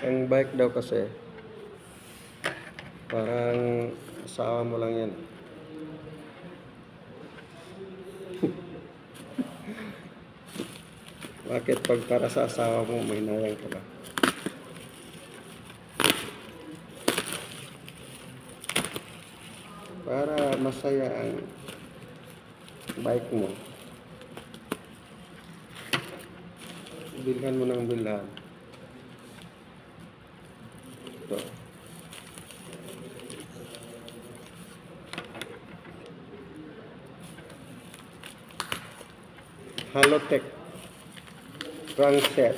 Ang bike daw kasi, parang asawa mo lang yan. Bakit pag para sa asawa mo, may nayang ka ba? Para masaya ang bike mo, bilhan mo ng bilhan. Ito. Halotech crankset.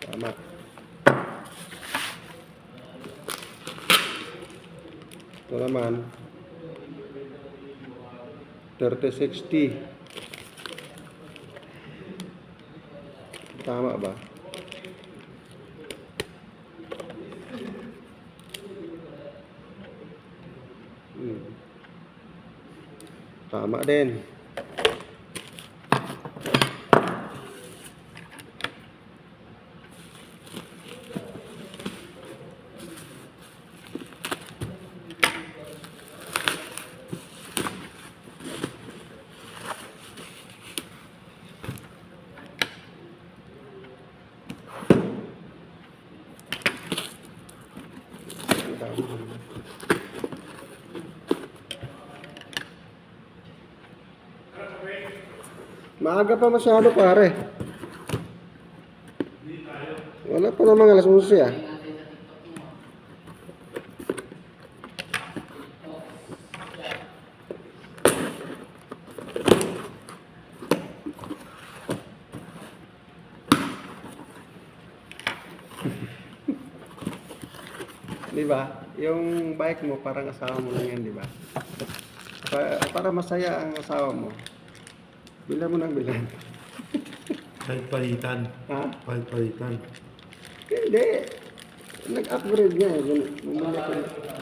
Tama. Ito naman 3060. Tama ba? Tama din. Maaga pa masyado, pare. Wala pa namang alas 11 ah. Di ba? Yung bike mo parang asawa mo lang yan, di ba? Para masaya ang asawa mo. Bilan mo ng bilan. Palitan. Ha? Palitan. Hindi. Nag-upgrade nga eh.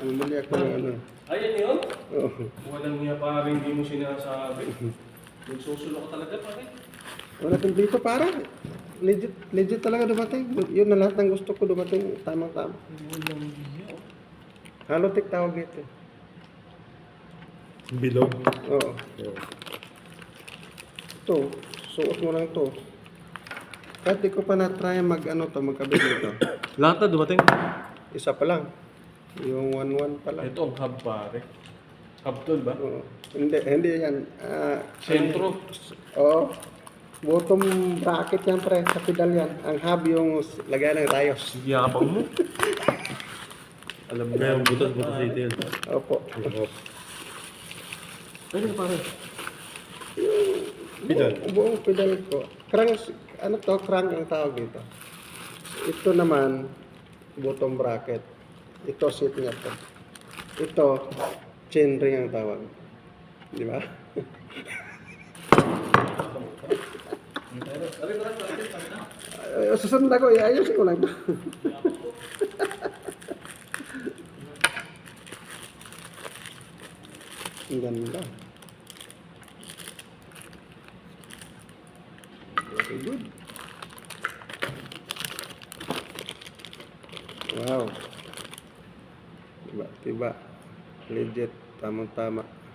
Bumili ako ng ano. Ayan yun? Oo. Walang niya pare, hindi mo sinasabi. Nagsusulo ka talaga pare. Wala kang dito para. Legit talaga dumating. Yun na lahat ng gusto ko dumating. Tamang-tama. Walang niya. Halotech tawag dito. Bilog. Oo. Ito. Suot mo lang to. Kahit di ko pa na-try magkabit nito. Lahat na dumating. Isa pa lang. Yung 1-1 pa lang. Ito ang hub pare. Hub tool ba? Oo. Hindi yan. Sentro. Oo. Bottom bracket yan pre. Sa pedal yan. Ang hub yung lagyan ng rayos. Yabang mo. Alam mo Kaya na. butas-butas dito yan. Opo. Ayun pare. Pedal. Buong pedal ko. Crank, crank ang tawag dito. Ito naman, bottom bracket. Ito seat niya to. Ito, chain ring ang tawag. Di ba? Susunod ako, iayusin ko lang ito. Ang ganda. Very good. Wow. Tiba. Legit. Tamang-tama.